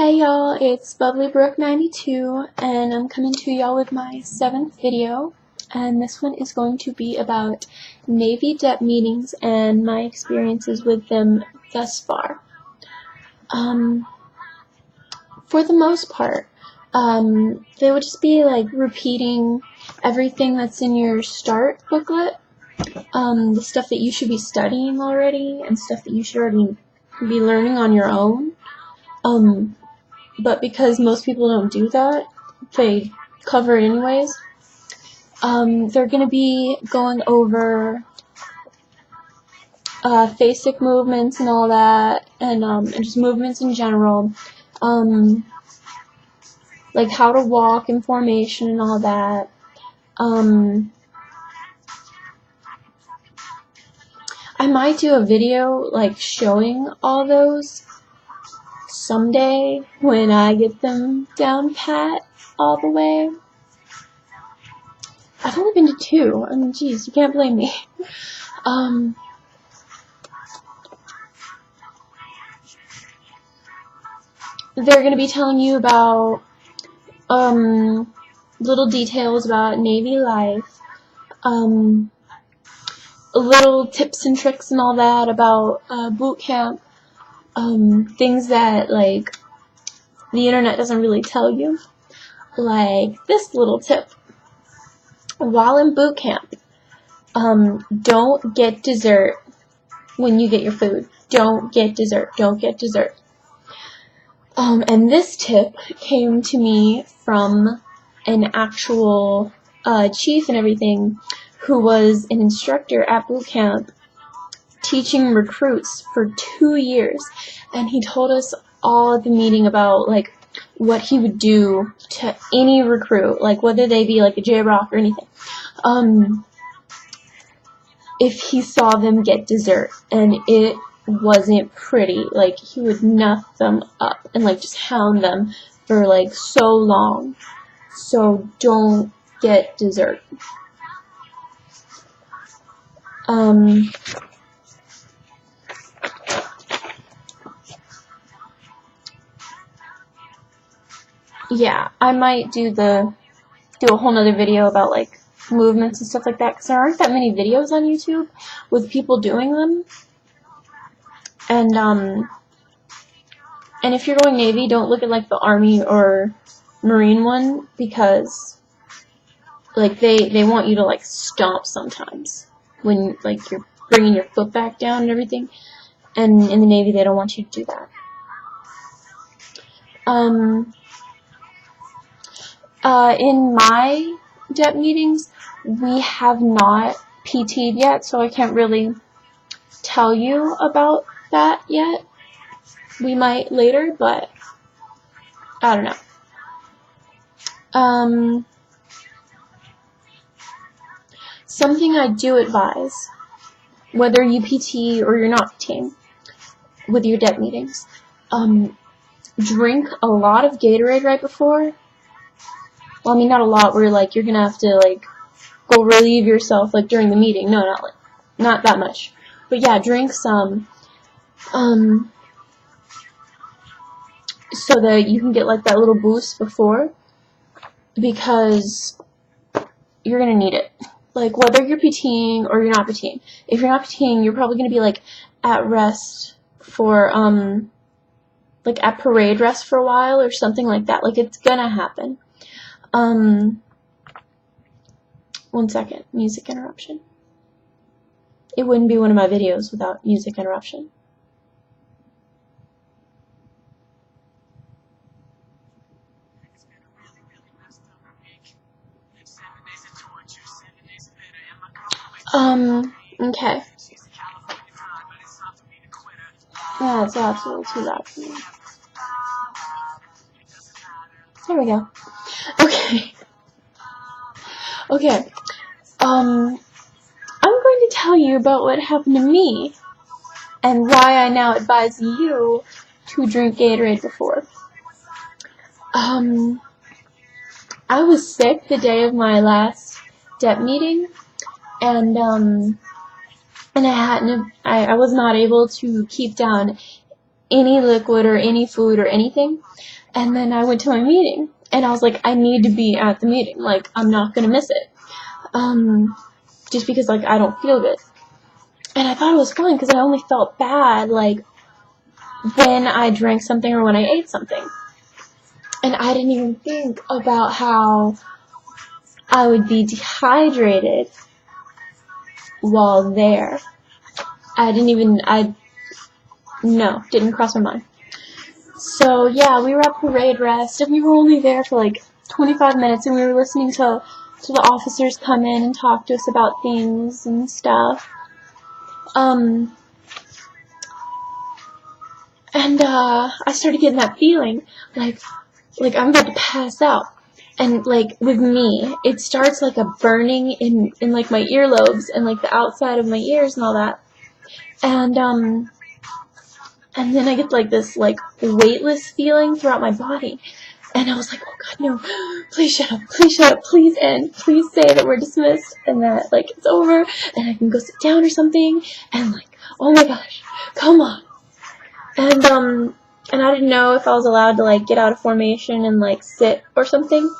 Hey y'all, it's BubblyBrook92 and I'm coming to y'all with my 7th video, and this one is going to be about Navy Dep meetings and my experiences with them thus far. For the most part, they would just be like repeating everything that's in your start booklet, the stuff that you should be studying already and stuff that you should already be learning on your own. But because most people don't do that, they cover it anyways. They're going to be going over basic movements and all that, and just movements in general, like how to walk in formation and all that. I might do a video like showing all those someday when I get them down pat all the way. I've only been to 2. I mean, geez, you can't blame me. They're going to be telling you about little details about Navy life, little tips and tricks and all that about boot camp, things that like the internet doesn't really tell you, like this little tip. While in boot camp, don't get dessert when you get your food. Don't get dessert. Don't get dessert. And this tip came to me from an actual chief and everything who was an instructor at boot camp teaching recruits for 2 years. And he told us all at the meeting about like what he would do to any recruit, like whether they be like a J-Rock or anything, if he saw them get dessert, and it wasn't pretty. Like, he would nuff them up and like just hound them for like so long. So don't get dessert. Yeah, I might do a whole nother video about like movements and stuff like that, because there aren't that many videos on YouTube with people doing them. And if you're going Navy, don't look at like the Army or Marine one, because like they want you to like stomp sometimes when like you're bringing your foot back down and everything, and in the Navy they don't want you to do that. In my Dep meetings, we have not PT'd yet, so I can't really tell you about that yet. We might later, but I don't know. Something I do advise, whether you PT or you're not PTing with your Dep meetings, drink a lot of Gatorade right before. Well, I mean, not a lot where like you're gonna have to like go relieve yourself like during the meeting. No, not that much. But yeah, drink some, so that you can get like that little boost before, because you're gonna need it. Like whether you're PTing or you're not PTing. If you're not PTing, you're probably gonna be like at rest for like at parade rest for a while or something like that. Like it's gonna happen. 1 second, music interruption. It wouldn't be one of my videos without music interruption. Okay. Yeah, it's absolutely too loud for me. There we go. Okay. Okay. I'm going to tell you about what happened to me and why I now advise you to drink Gatorade before. I was sick the day of my last Dep meeting, and I was not able to keep down any liquid or any food or anything. And then I went to my meeting, and I was like, I need to be at the meeting. Like, I'm not going to miss it. Just because, like, I don't feel good. And I thought it was fun because I only felt bad, like, when I drank something or when I ate something. And I didn't even think about how I would be dehydrated while there. Didn't cross my mind. So, yeah, we were at parade rest, and we were only there for, like, 25 minutes, and we were listening to the officers come in and talk to us about things and stuff. I started getting that feeling, like I'm about to pass out. And, like, with me, it starts like a burning in like, my earlobes and, like, the outside of my ears and all that. And then I get, like, this, like, weightless feeling throughout my body. And I was like, oh, God, no, please shut up, please end, please say that we're dismissed and that, like, it's over and I can go sit down or something. And, like, oh, my gosh, come on. And I didn't know if I was allowed to, like, get out of formation and, like, sit or something.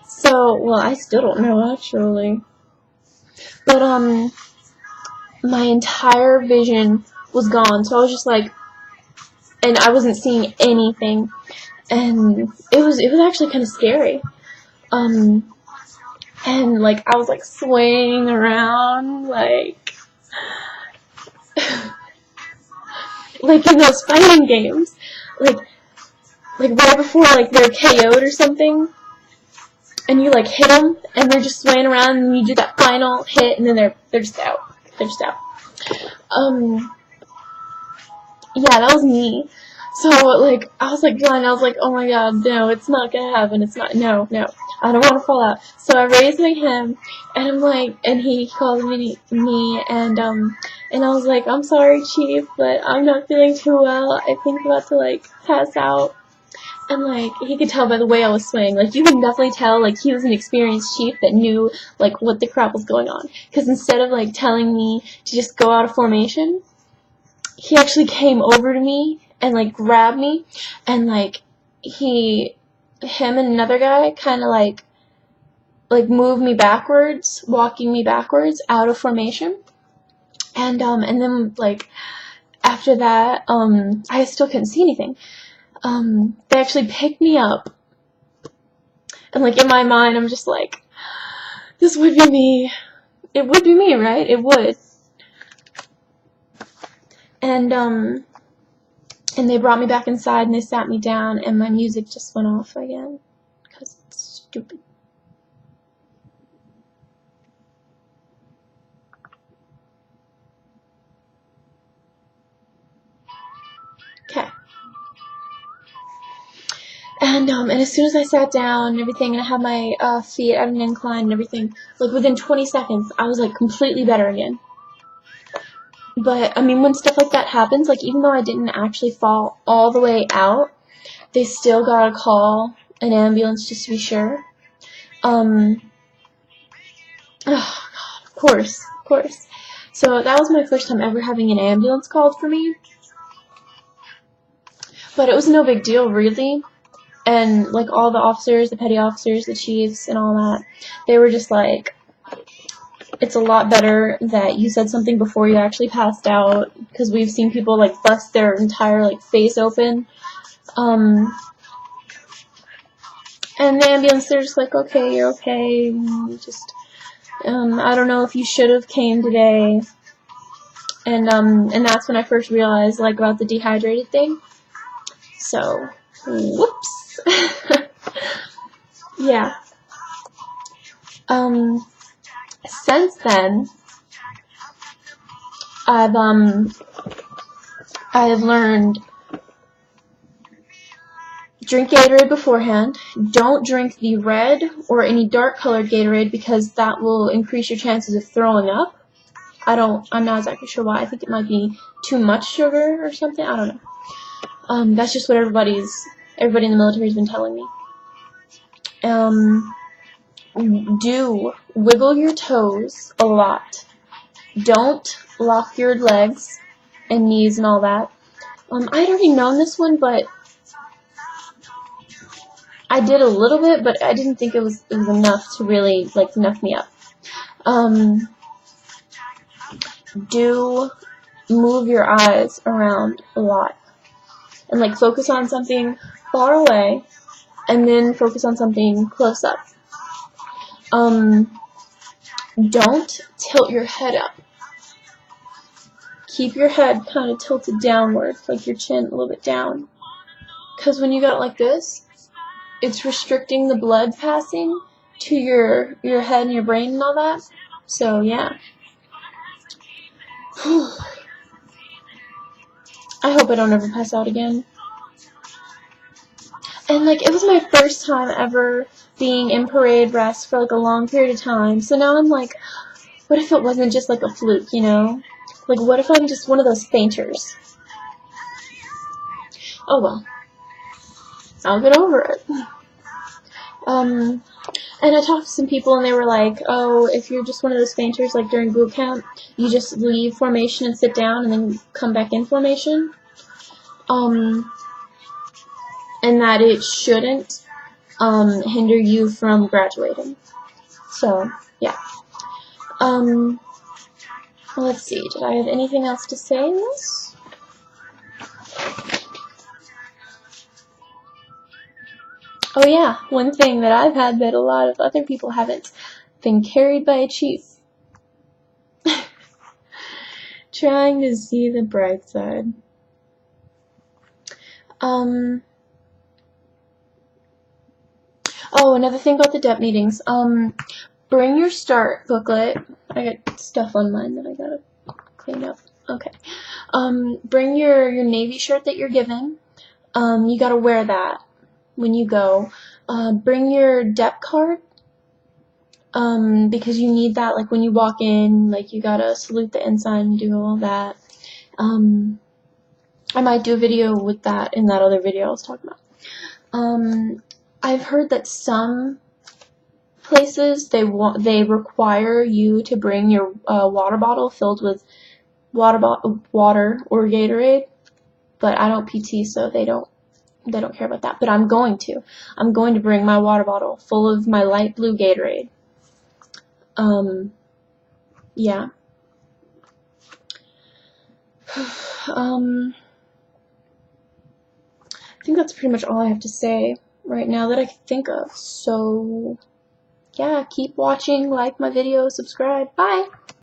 So, well, I still don't know, actually. But, my entire vision was gone. So I was just, like, and I wasn't seeing anything. And it was actually kind of scary. And, like, I was, like, swaying around, like, like in those fighting games. Like right before, like, they're KO'd or something. And you, like, hit them, and they're just swaying around, and you do that final hit, and then they're just out. They're just out. Yeah, that was me. So, like, I was, like, blind. I was like, oh, my God, no, it's not gonna happen. It's not, no, I don't want to fall out. So I raised my hand, and I'm like, and he called me, and I was like, I'm sorry, Chief, but I'm not feeling too well. I think I'm about to, like, pass out. And, like, he could tell by the way I was swaying. Like, you can definitely tell, like, he was an experienced chief that knew, like, what the crap was going on. Because instead of, like, telling me to just go out of formation, he actually came over to me and, like, grabbed me. And, like, him and another guy kind of, like, moved me backwards, walking me backwards out of formation. And then, like, after that, I still couldn't see anything. They actually picked me up, and, like, in my mind, I'm just like, this would be me. It would be me, right? It would. And they brought me back inside, and they sat me down, and my music just went off again, because it's stupid. Okay. And as soon as I sat down and everything, and I had my feet at an incline and everything, like, within 20 seconds, I was, like, completely better again. But, I mean, when stuff like that happens, like, even though I didn't actually fall all the way out, they still gotta call an ambulance just to be sure. Oh, God, of course. So that was my first time ever having an ambulance called for me. But it was no big deal, really. And, like, all the officers, the petty officers, the chiefs, and all that, they were just like, it's a lot better that you said something before you actually passed out, because we've seen people, like, bust their entire, like, face open. And the ambulance, they're just like, okay, you're okay, just, I don't know if you should have came today. And that's when I first realized, like, about the dehydrated thing. So, whoops. Yeah. Since then, I have learned, drink Gatorade beforehand. Don't drink the red or any dark colored Gatorade, because that will increase your chances of throwing up. I'm not exactly sure why. I think it might be too much sugar or something. I don't know. That's just what everybody in the military has been telling me. Do wiggle your toes a lot. Don't lock your legs and knees and all that. I'd already known this one, but I did a little bit, but I didn't think it was enough to really, like, nuff me up. Do move your eyes around a lot. And, like, focus on something far away, and then focus on something close up. Don't tilt your head up. Keep your head kind of tilted downward, like your chin a little bit down. Because when you got it like this, it's restricting the blood passing to your head and your brain and all that. So, yeah. I hope I don't ever pass out again. And, like, it was my first time ever being in parade rest for, like, a long period of time. So now I'm like, what if it wasn't just, like, a fluke, you know? Like, what if I'm just one of those fainters? Oh, well. I'll get over it. And I talked to some people, and they were like, oh, if you're just one of those fainters, like, during boot camp, you just leave formation and sit down and then come back in formation. And that it shouldn't hinder you from graduating. So, yeah. Let's see. Did I have anything else to say in this? Oh, yeah. One thing that I've had that a lot of other people haven't: been carried by a chief. Trying to see the bright side. Oh, another thing about the Dep meetings. Bring your start booklet. I got stuff on mine that I gotta clean up. Okay. Bring your Navy shirt that you're given. You gotta wear that when you go. Bring your Dep card. Because you need that, like, when you walk in, like, you gotta salute the ensign and do all that. I might do a video with that in that other video I was talking about. I've heard that some places they require you to bring your water bottle filled with water or Gatorade, but I don't PT, so they don't care about that. But I'm going to bring my water bottle full of my light blue Gatorade. Yeah. I think that's pretty much all I have to say right now that I can think of. So, yeah, keep watching, like my video, subscribe. Bye!